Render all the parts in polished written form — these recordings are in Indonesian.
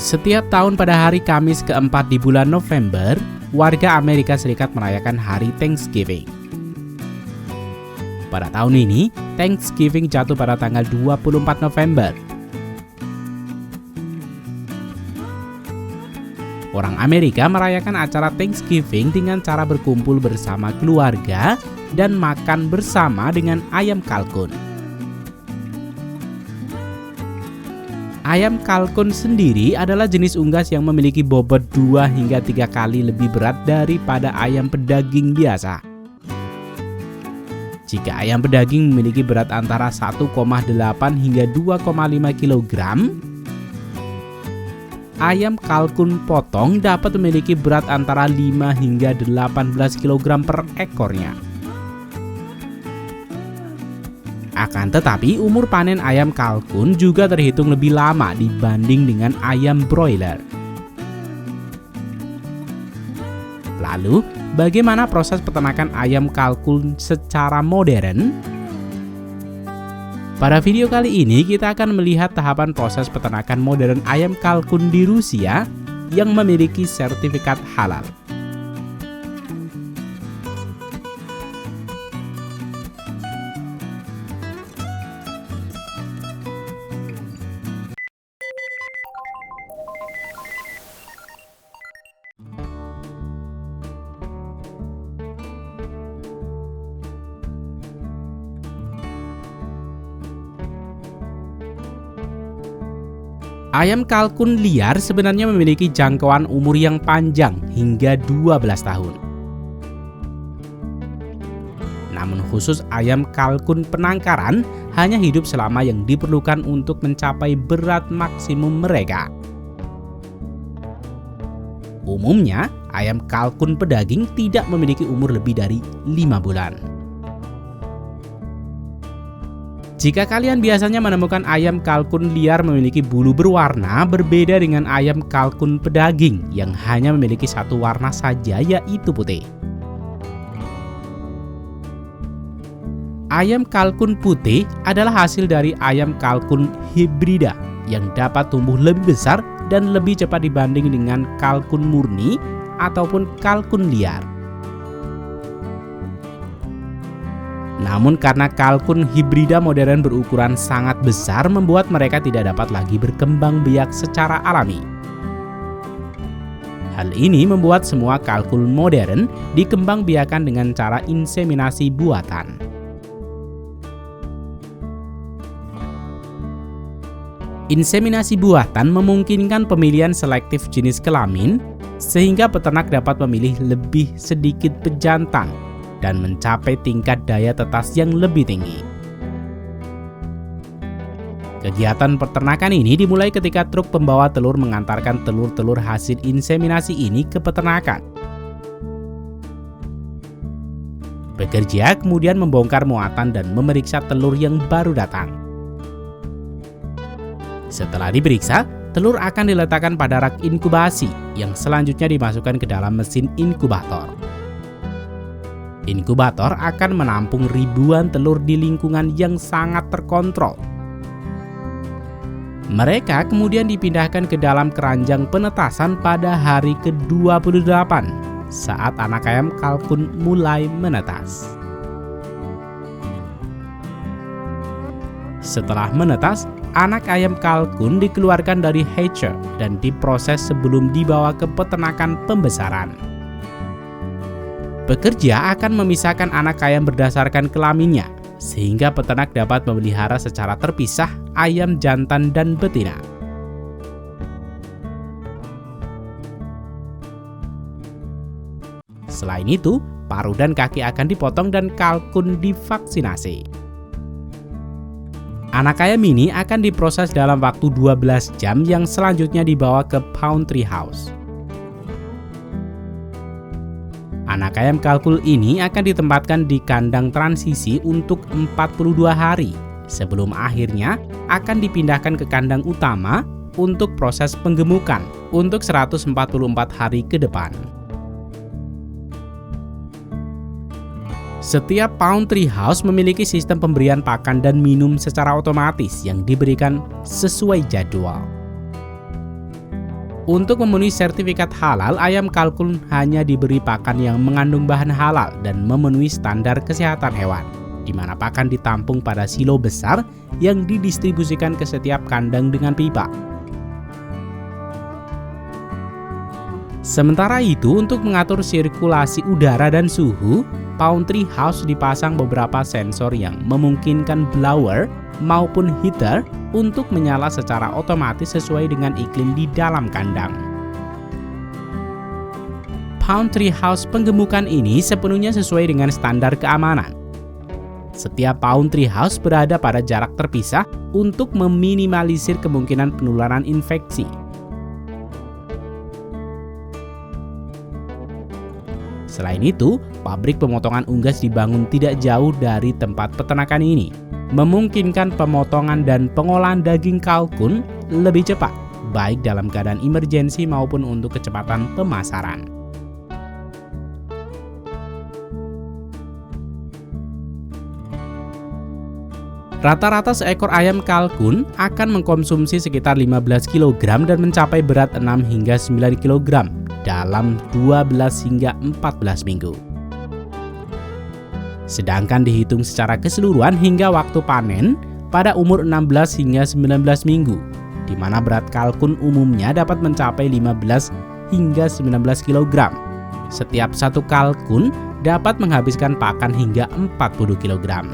Setiap tahun pada hari Kamis keempat di bulan November, warga Amerika Serikat merayakan hari Thanksgiving. Pada tahun ini, Thanksgiving jatuh pada tanggal 24 November. Orang Amerika merayakan acara Thanksgiving dengan cara berkumpul bersama keluarga dan makan bersama dengan ayam kalkun. Ayam kalkun sendiri adalah jenis unggas yang memiliki bobot 2 hingga 3 kali lebih berat daripada ayam pedaging biasa. Jika ayam pedaging memiliki berat antara 1,8 hingga 2,5 kg, ayam kalkun potong dapat memiliki berat antara 5 hingga 18 kg per ekornya. Akan tetapi, umur panen ayam kalkun juga terhitung lebih lama dibanding dengan ayam broiler. Lalu, bagaimana proses peternakan ayam kalkun secara modern? Pada video kali ini, kita akan melihat tahapan proses peternakan modern ayam kalkun di Rusia yang memiliki sertifikat halal. Ayam kalkun liar sebenarnya memiliki jangkauan umur yang panjang hingga 12 tahun. Namun khusus ayam kalkun penangkaran hanya hidup selama yang diperlukan untuk mencapai berat maksimum mereka. Umumnya, ayam kalkun pedaging tidak memiliki umur lebih dari 5 bulan. Jika kalian biasanya menemukan ayam kalkun liar memiliki bulu berwarna, berbeda dengan ayam kalkun pedaging yang hanya memiliki satu warna saja, yaitu putih. Ayam kalkun putih adalah hasil dari ayam kalkun hibrida yang dapat tumbuh lebih besar dan lebih cepat dibanding dengan kalkun murni ataupun kalkun liar. Namun karena kalkun hibrida modern berukuran sangat besar membuat mereka tidak dapat lagi berkembang biak secara alami. Hal ini membuat semua kalkun modern dikembangbiakan dengan cara inseminasi buatan. Inseminasi buatan memungkinkan pemilihan selektif jenis kelamin sehingga peternak dapat memilih lebih sedikit pejantan dan mencapai tingkat daya tetas yang lebih tinggi. Kegiatan peternakan ini dimulai ketika truk pembawa telur mengantarkan telur-telur hasil inseminasi ini ke peternakan. Pekerja kemudian membongkar muatan dan memeriksa telur yang baru datang. Setelah diperiksa, telur akan diletakkan pada rak inkubasi yang selanjutnya dimasukkan ke dalam mesin inkubator. Inkubator akan menampung ribuan telur di lingkungan yang sangat terkontrol. Mereka kemudian dipindahkan ke dalam keranjang penetasan pada hari ke-28 saat anak ayam kalkun mulai menetas. Setelah menetas, anak ayam kalkun dikeluarkan dari hatcher dan diproses sebelum dibawa ke peternakan pembesaran. Pekerja akan memisahkan anak ayam berdasarkan kelaminnya, sehingga peternak dapat memelihara secara terpisah ayam jantan dan betina. Selain itu, paruh dan kaki akan dipotong dan kalkun divaksinasi. Anak ayam ini akan diproses dalam waktu 12 jam yang selanjutnya dibawa ke poultry house. Anak ayam kalkun ini akan ditempatkan di kandang transisi untuk 42 hari sebelum akhirnya akan dipindahkan ke kandang utama untuk proses penggemukan untuk 144 hari ke depan. Setiap poultry house memiliki sistem pemberian pakan dan minum secara otomatis yang diberikan sesuai jadwal. Untuk memenuhi sertifikat halal, ayam kalkun hanya diberi pakan yang mengandung bahan halal dan memenuhi standar kesehatan hewan, di mana pakan ditampung pada silo besar yang didistribusikan ke setiap kandang dengan pipa. Sementara itu, untuk mengatur sirkulasi udara dan suhu, poultry house dipasang beberapa sensor yang memungkinkan blower maupun heater untuk menyala secara otomatis sesuai dengan iklim di dalam kandang. Poultry house penggemukan ini sepenuhnya sesuai dengan standar keamanan. Setiap poultry house berada pada jarak terpisah untuk meminimalisir kemungkinan penularan infeksi. Selain itu, pabrik pemotongan unggas dibangun tidak jauh dari tempat peternakan ini, memungkinkan pemotongan dan pengolahan daging kalkun lebih cepat, baik dalam keadaan emergensi maupun untuk kecepatan pemasaran. Rata-rata seekor ayam kalkun akan mengkonsumsi sekitar 15 kg dan mencapai berat 6 hingga 9 kg dalam 12 hingga 14 minggu. Sedangkan dihitung secara keseluruhan hingga waktu panen pada umur 16 hingga 19 minggu, di mana berat kalkun umumnya dapat mencapai 15 hingga 19 kg. Setiap satu kalkun dapat menghabiskan pakan hingga 40 kg.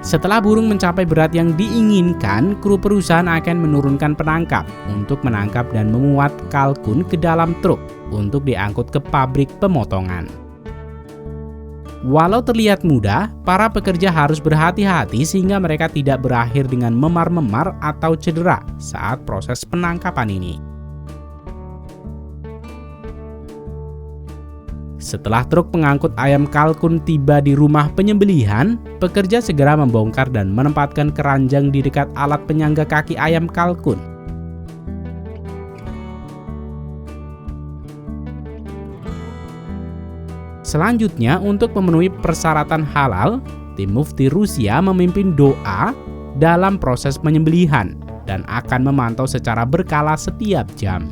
Setelah burung mencapai berat yang diinginkan, kru perusahaan akan menurunkan penangkap untuk menangkap dan memuat kalkun ke dalam truk untuk diangkut ke pabrik pemotongan. Walau terlihat mudah, para pekerja harus berhati-hati sehingga mereka tidak berakhir dengan memar-memar atau cedera saat proses penangkapan ini. Setelah truk pengangkut ayam kalkun tiba di rumah penyembelihan, pekerja segera membongkar dan menempatkan keranjang di dekat alat penyangga kaki ayam kalkun. Selanjutnya, untuk memenuhi persyaratan halal, tim mufti Rusia memimpin doa dalam proses penyembelihan dan akan memantau secara berkala setiap jam.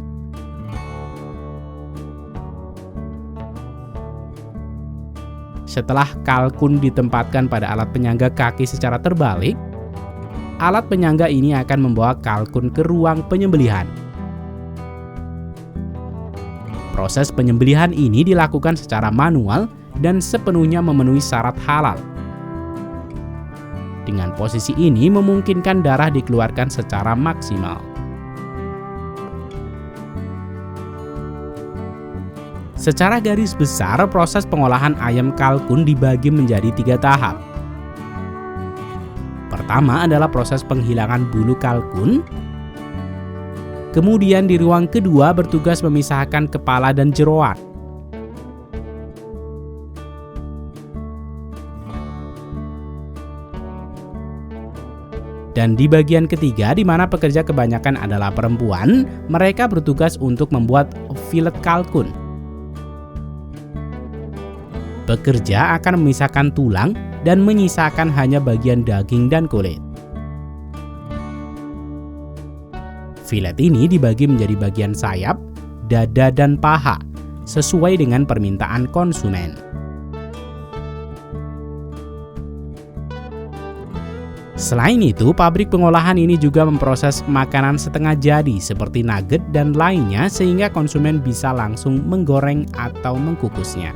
Setelah kalkun ditempatkan pada alat penyangga kaki secara terbalik, alat penyangga ini akan membawa kalkun ke ruang penyembelihan. Proses penyembelihan ini dilakukan secara manual dan sepenuhnya memenuhi syarat halal. Dengan posisi ini memungkinkan darah dikeluarkan secara maksimal. Secara garis besar, proses pengolahan ayam kalkun dibagi menjadi 3 tahap. Pertama adalah proses penghilangan bulu kalkun. Kemudian di ruang kedua bertugas memisahkan kepala dan jeroan. Dan di bagian ketiga, di mana pekerja kebanyakan adalah perempuan, mereka bertugas untuk membuat filet kalkun. Pekerja akan memisahkan tulang dan menyisakan hanya bagian daging dan kulit. Filet ini dibagi menjadi bagian sayap, dada, dan paha, sesuai dengan permintaan konsumen. Selain itu, pabrik pengolahan ini juga memproses makanan setengah jadi seperti nugget dan lainnya sehingga konsumen bisa langsung menggoreng atau mengkukusnya.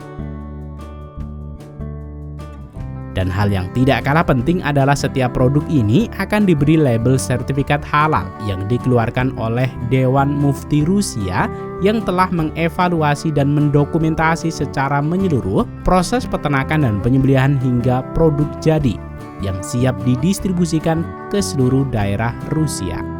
Dan hal yang tidak kalah penting adalah setiap produk ini akan diberi label sertifikat halal yang dikeluarkan oleh Dewan Mufti Rusia yang telah mengevaluasi dan mendokumentasi secara menyeluruh proses peternakan dan penyembelihan hingga produk jadi yang siap didistribusikan ke seluruh daerah Rusia.